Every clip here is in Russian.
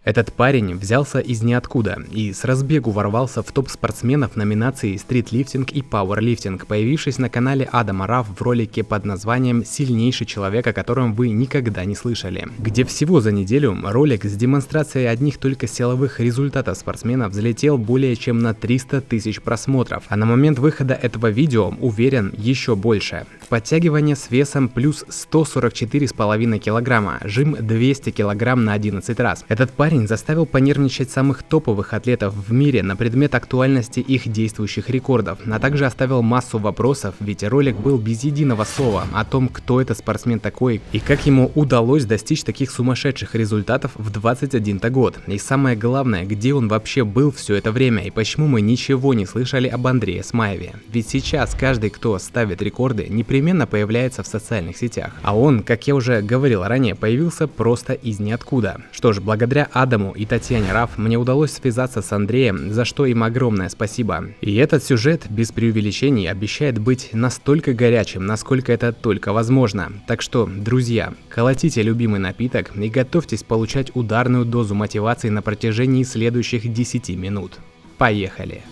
Этот парень взялся из ниоткуда и с разбегу ворвался в топ спортсменов номинации стритлифтинг и пауэрлифтинг, появившись на канале Адама Раф в ролике под названием «Сильнейший человек, о котором вы никогда не слышали», где всего за неделю ролик с демонстрацией одних только силовых результатов спортсмена взлетел более чем на 300 тысяч просмотров, а на момент выхода этого видео, уверен, еще больше. Подтягивание с весом плюс 144,5 килограмма, жим 200 килограмм на 11 раз. Этот парень заставил понервничать самых топовых атлетов в мире на предмет актуальности их действующих рекордов, а также оставил массу вопросов, ведь ролик был без единого слова о том, кто это спортсмен такой и как ему удалось достичь таких сумасшедших результатов в 21-то год. И самое главное, где он вообще был все это время и почему мы ничего не слышали об Андрее Смаеве. Ведь сейчас каждый, кто ставит рекорды, непременно появляется в социальных сетях. А он, как я уже говорил ранее, появился просто из ниоткуда. Что ж, благодаря Адаму и Татьяне Раф мне удалось связаться с Андреем, за что им огромное спасибо. И этот сюжет, без преувеличений, обещает быть настолько горячим, насколько это только возможно. Так что, друзья, колотите любимый напиток и готовьтесь получать ударную дозу мотивации на протяжении следующих 10 минут. Поехали!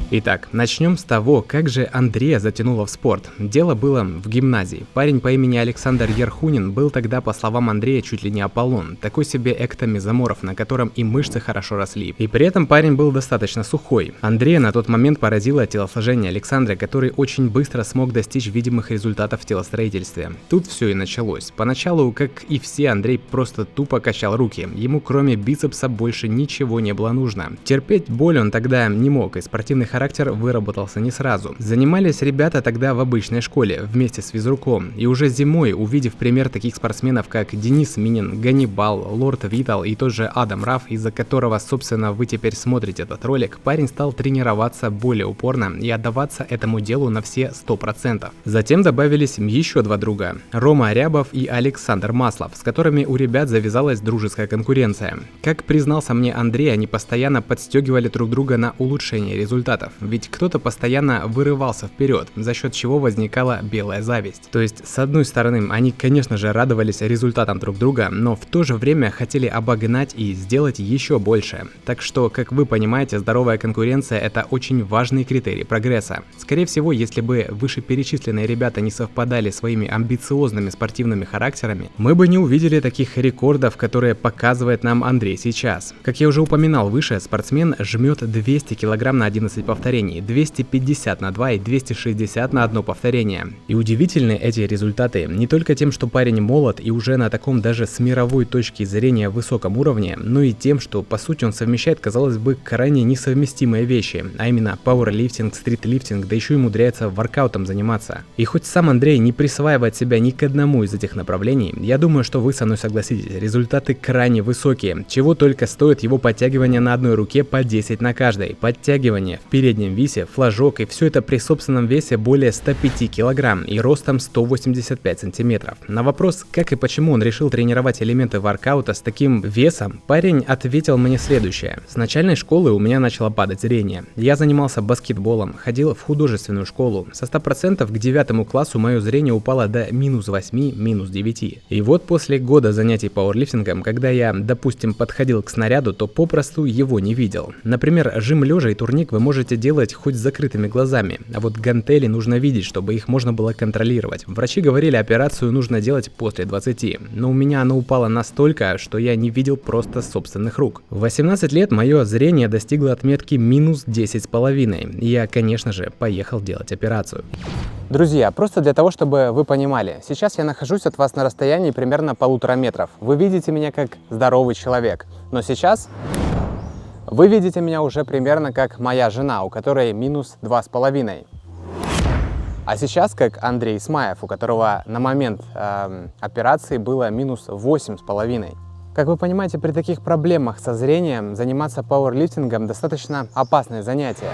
Итак, начнем с того, как же Андрея затянуло в спорт. Дело было в гимназии. Парень по имени Александр Ерхунин был тогда, по словам Андрея, чуть ли не Аполлон. Такой себе эктомезоморф, на котором и мышцы хорошо росли. И при этом парень был достаточно сухой. Андрея на тот момент поразило телосложение Александра, который очень быстро смог достичь видимых результатов в телостроительстве. Тут все и началось. Поначалу, как и все, Андрей просто тупо качал руки. Ему кроме бицепса больше ничего не было нужно. Терпеть боль он тогда не мог, и спортивный характер выработался не сразу. Занимались ребята тогда в обычной школе вместе с физруком, и уже зимой, увидев пример таких спортсменов, как Денис Минин, Ганнибал, Лорд Витал и тот же Адам Раф, из-за которого, собственно, вы теперь смотрите этот ролик, парень стал тренироваться более упорно и отдаваться этому делу на все 100%. Затем добавились еще два друга, Рома Рябов и Александр Маслов, с которыми у ребят завязалась дружеская конкуренция. Как признался мне Андрей, они постоянно подстегивали друг друга на улучшение результатов. Ведь кто-то постоянно вырывался вперед, за счет чего возникала белая зависть. То есть, с одной стороны, они, конечно же, радовались результатам друг друга, но в то же время хотели обогнать и сделать еще больше. Так что, как вы понимаете, здоровая конкуренция – это очень важный критерий прогресса. Скорее всего, если бы вышеперечисленные ребята не совпадали своими амбициозными спортивными характерами, мы бы не увидели таких рекордов, которые показывает нам Андрей сейчас. Как я уже упоминал выше, спортсмен жмет 200 кг на 11 повторений, 250 на 2 и 260 на одно повторение. И удивительны эти результаты не только тем, что парень молод и уже на таком даже с мировой точки зрения высоком уровне, но и тем, что по сути он совмещает, казалось бы, крайне несовместимые вещи, а именно пауэрлифтинг, стритлифтинг, да еще и умудряется воркаутом заниматься. И хоть сам Андрей не присваивает себя ни к одному из этих направлений, я думаю, что вы со мной согласитесь, результаты крайне высокие, чего только стоит его подтягивание на одной руке по 10 на каждой, подтягивание в переднем весе, флажок, и все это при собственном весе более 105 кг и ростом 185 см. На вопрос, как и почему он решил тренировать элементы воркаута с таким весом, парень ответил мне следующее. С начальной школы у меня начало падать зрение. Я занимался баскетболом, ходил в художественную школу. Со 100% к 9 классу мое зрение упало до -8, -9. И вот после года занятий пауэрлифтингом, когда я, допустим, подходил к снаряду, то попросту его не видел. Например, жим лежа и турник вы можете делать хоть с закрытыми глазами, а вот гантели нужно видеть, чтобы их можно было контролировать. Врачи говорили, операцию нужно делать после 20, но у меня она упала настолько, что я не видел просто собственных рук. В 18 лет мое зрение достигло отметки -10,5, и я, конечно же, поехал делать операцию. Друзья, просто для того, чтобы вы понимали, сейчас я нахожусь от вас на расстоянии примерно 1,5 метров. Вы видите меня как здоровый человек, но сейчас вы видите меня уже примерно как моя жена, у которой -2,5. А сейчас как Андрей Смаев, у которого на момент операции было -8,5. Как вы понимаете, при таких проблемах со зрением заниматься пауэрлифтингом достаточно опасное занятие.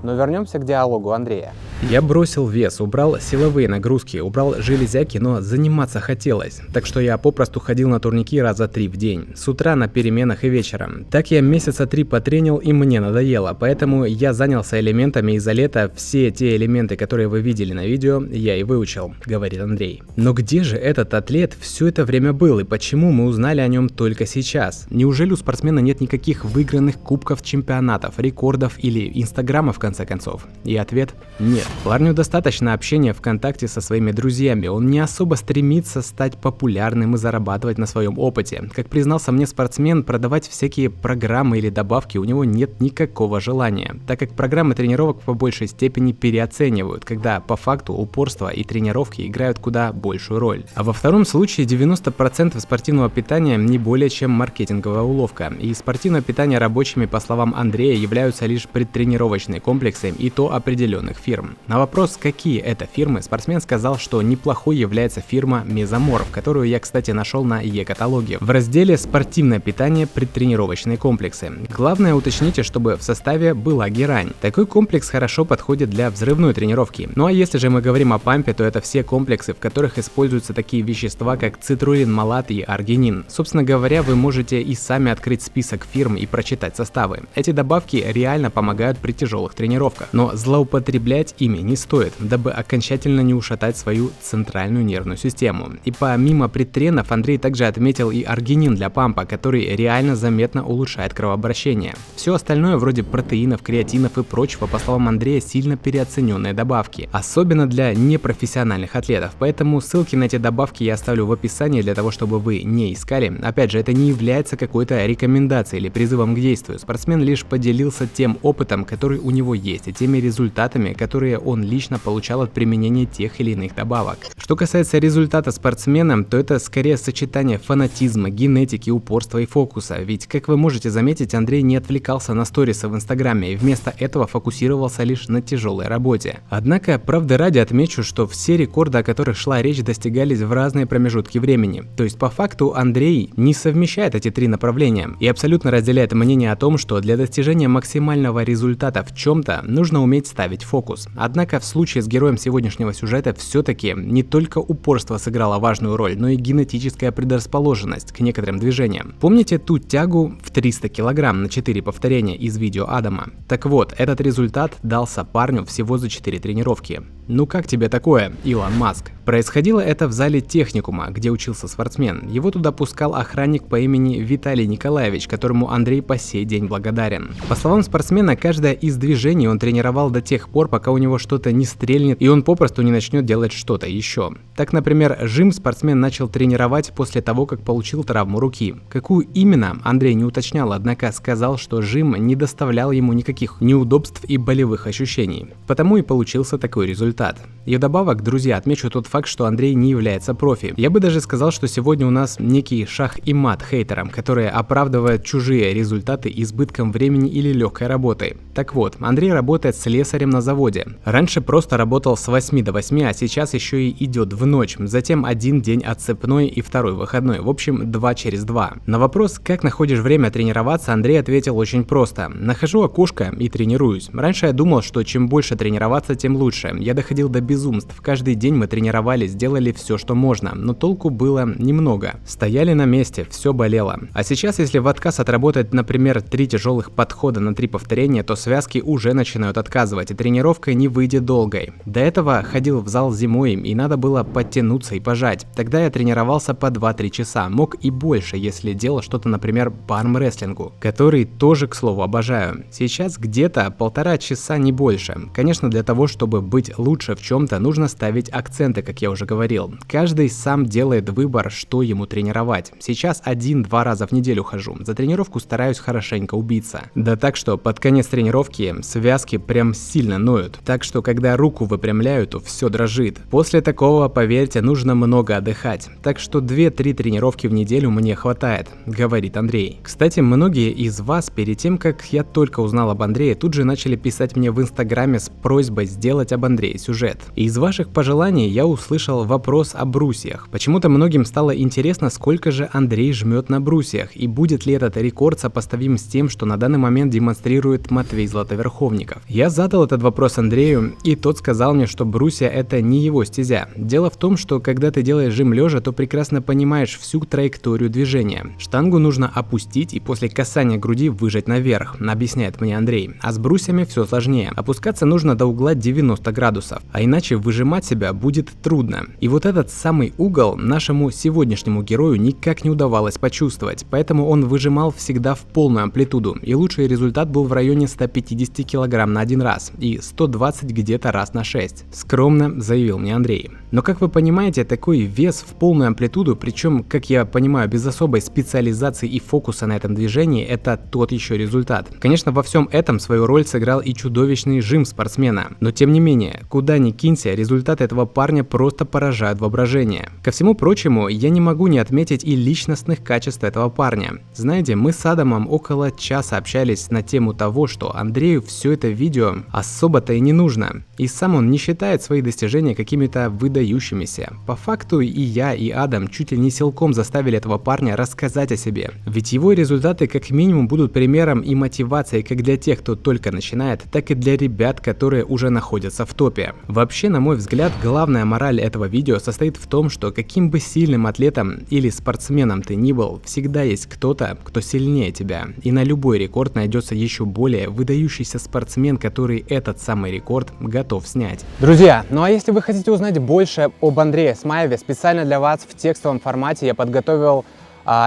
Но вернемся к диалогу Андрея. Я бросил вес, убрал силовые нагрузки, убрал железяки, но заниматься хотелось. Так что я попросту ходил на турники раза 3 в день, с утра на переменах и вечером. Так я месяца 3 потренил и мне надоело, поэтому я занялся элементами и за лето все те элементы, которые вы видели на видео, я и выучил, говорит Андрей. Но где же этот атлет все это время был и почему мы узнали о нем только сейчас? Неужели у спортсмена нет никаких выигранных кубков, чемпионатов, рекордов или инстаграма в конце концов? И ответ – нет. Парню достаточно общения ВКонтакте со своими друзьями, он не особо стремится стать популярным и зарабатывать на своем опыте. Как признался мне спортсмен, продавать всякие программы или добавки у него нет никакого желания, так как программы тренировок по большей степени переоценивают, когда по факту упорство и тренировки играют куда большую роль. А во втором случае 90% спортивного питания не более чем маркетинговая уловка, и спортивное питание рабочими, по словам Андрея, являются лишь предтренировочные комплексы и то определенных фирм. На вопрос, какие это фирмы, спортсмен сказал, что неплохой является фирма Мезоморф, которую я, кстати, нашел на Е-каталоге в разделе «Спортивное питание, предтренировочные комплексы». Главное, уточните, чтобы в составе была герань. Такой комплекс хорошо подходит для взрывной тренировки. Ну а если же мы говорим о пампе, то это все комплексы, в которых используются такие вещества, как цитрулин, малат и аргинин. Собственно говоря, вы можете и сами открыть список фирм и прочитать составы. Эти добавки реально помогают при тяжелых тренировках, но злоупотреблять ими не стоит, дабы окончательно не ушатать свою центральную нервную систему. И помимо предтренов, Андрей также отметил и аргинин для пампа, который реально заметно улучшает кровообращение. Все остальное, вроде протеинов, креатинов и прочего, по словам Андрея, сильно переоцененные добавки, особенно для непрофессиональных атлетов, поэтому ссылки на эти добавки я оставлю в описании для того, чтобы вы не искали. Опять же, это не является какой-то рекомендацией или призывом к действию. Спортсмен лишь поделился тем опытом, который у него есть, и теми результатами, которые он лично получал от применения тех или иных добавок. Что касается результата спортсмена, то это скорее сочетание фанатизма, генетики, упорства и фокуса. Ведь, как вы можете заметить, Андрей не отвлекался на сторисы в инстаграме и вместо этого фокусировался лишь на тяжелой работе. Однако, правды ради отмечу, что все рекорды, о которых шла речь, достигались в разные промежутки времени. То есть, по факту, Андрей не совмещает эти три направления и абсолютно разделяет мнение о том, что для достижения максимального результата в чем-то нужно уметь ставить фокус. Однако в случае с героем сегодняшнего сюжета все-таки не только упорство сыграло важную роль, но и генетическая предрасположенность к некоторым движениям. Помните ту тягу в 300 кг на 4 повторения из видео Адама? Так вот, этот результат дался парню всего за 4 тренировки. Ну как тебе такое, Илон Маск? Происходило это в зале техникума, где учился спортсмен. Его туда пускал охранник по имени Виталий Николаевич, которому Андрей по сей день благодарен. По словам спортсмена, каждое из движений он тренировал до тех пор, пока у него что-то не стрельнет и он попросту не начнет делать что-то еще. Так, например, жим спортсмен начал тренировать после того, как получил травму руки. Какую именно, Андрей не уточнял, однако сказал, что жим не доставлял ему никаких неудобств и болевых ощущений. Потому и получился такой результат. И вдобавок, друзья, отмечу тот факт, что Андрей не является профи. Я бы даже сказал, что сегодня у нас некий шах и мат хейтерам, которые оправдывают чужие результаты избытком времени или легкой работой. Так вот, Андрей работает слесарем на заводе. Раньше просто работал с 8 до 8, а сейчас еще и идет в ночь. Затем один день отцепной и второй выходной. В общем, 2 через 2. На вопрос, как находишь время тренироваться, Андрей ответил очень просто. Нахожу окошко и тренируюсь. Раньше я думал, что чем больше тренироваться, тем лучше. Я доходил до безумств. Каждый день мы тренировались, делали все, что можно, но толку было немного. Стояли на месте, все болело. А сейчас, если в отказ отработать, например, 3 тяжелых подхода на 3 повторения, то связки уже начинают отказывать, и тренировка не выйдет долгой. До этого ходил в зал зимой, и надо было подтянуться и пожать. Тогда я тренировался по 2-3 часа, мог и больше, если делал что-то, например, по армрестлингу, который тоже, к слову, обожаю. Сейчас где-то 1,5 часа, не больше. Конечно, для того, чтобы быть лучше в чем-то, нужно ставить акценты, как я уже говорил. Каждый сам делает выбор, что ему тренировать. Сейчас 1-2 раза в неделю хожу. За тренировку стараюсь хорошенько убиться. Да так, что под конец тренировки связки прям сильно ноют. Так что, когда руку выпрямляю, то все дрожит. После такого, поверьте, нужно много отдыхать. Так что 2-3 тренировки в неделю мне хватает, говорит Андрей. Кстати, многие из вас перед тем, как я только узнал об Андрее, тут же начали писать мне в инстаграме с просьбой сделать об Андрее сюжет. И из ваших пожеланий я услышал вопрос о брусьях. Почему-то многим стало интересно, сколько же Андрей жмет на брусьях, и будет ли этот рекорд сопоставим с тем, что на данный момент демонстрирует Матвей Златоверховников. Я задал этот вопрос Андрею, и тот сказал мне, что брусья это не его стезя. Дело в том, что когда ты делаешь жим лежа, то прекрасно понимаешь всю траекторию движения. Штангу нужно опустить и после касания груди выжать наверх, объясняет мне Андрей. А с брусьями все сложнее. Опускаться нужно до угла 90 градусов, а иначе выжимать себя будет трудно. И вот этот самый угол нашему сегодняшнему герою никак не удавалось почувствовать, поэтому он выжимал всегда в полную амплитуду, и лучший результат был в районе 150 кг на один раз и 120 где-то раз на 6. Скромно заявил мне Андрей. Но как вы понимаете, такой вес в полную амплитуду, причем, как я понимаю, без особой специализации и фокуса на этом движении, это тот еще результат. Конечно, во всем этом свою роль сыграл и чудовищный жим спортсмена, но тем не менее, куда ни кинься, результаты этого парня просто поражают воображение. Ко всему прочему, я не могу не отметить и личностных качеств этого парня. Знаете, мы с Адамом около часа общались на тему того, что Андрею все это видео особо-то и не нужно, и сам он не считает свои достижения какими-то выдающимися. По факту и я, и Адам чуть ли не силком заставили этого парня рассказать о себе, ведь его результаты как минимум будут примером и мотивацией как для тех, кто только начинает, так и для ребят, которые уже находятся в топе. Вообще, на мой взгляд, главная мораль этого видео состоит в том, что каким бы сильным атлетом или спортсменом ты ни был, всегда есть кто-то, кто сильнее тебя, и на любой рекорд найдется еще более выдающийся спортсмен, который этот самый рекорд готов снять. Друзья, ну а если вы хотите узнать больше об Андрее Смаеве, специально для вас в текстовом формате я подготовил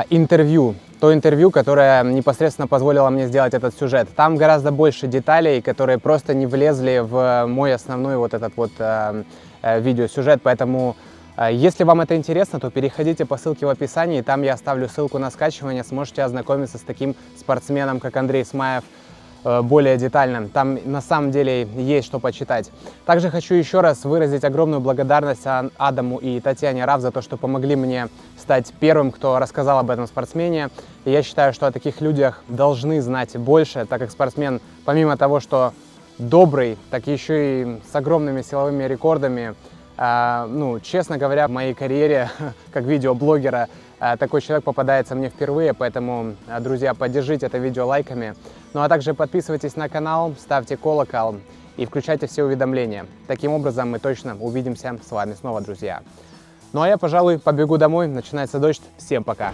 интервью. То интервью, которое непосредственно позволило мне сделать этот сюжет. Там гораздо больше деталей, которые просто не влезли в мой основной вот этот вот видеосюжет, поэтому если вам это интересно, то переходите по ссылке в описании, там я оставлю ссылку на скачивание, сможете ознакомиться с таким спортсменом, как Андрей Смаев, более детально. Там на самом деле есть что почитать. Также хочу еще раз выразить огромную благодарность Адаму и Татьяне Раф за то, что помогли мне стать первым, кто рассказал об этом спортсмене. И я считаю, что о таких людях должны знать больше, так как спортсмен, помимо того, что добрый, так еще и с огромными силовыми рекордами. Ну, честно говоря, в моей карьере как видеоблогера такой человек попадается мне впервые, поэтому, друзья, поддержите это видео лайками. Ну а также подписывайтесь на канал, ставьте колокол и включайте все уведомления. Таким образом мы точно увидимся с вами снова, друзья. Ну а я, пожалуй, побегу домой, начинается дождь. Всем пока!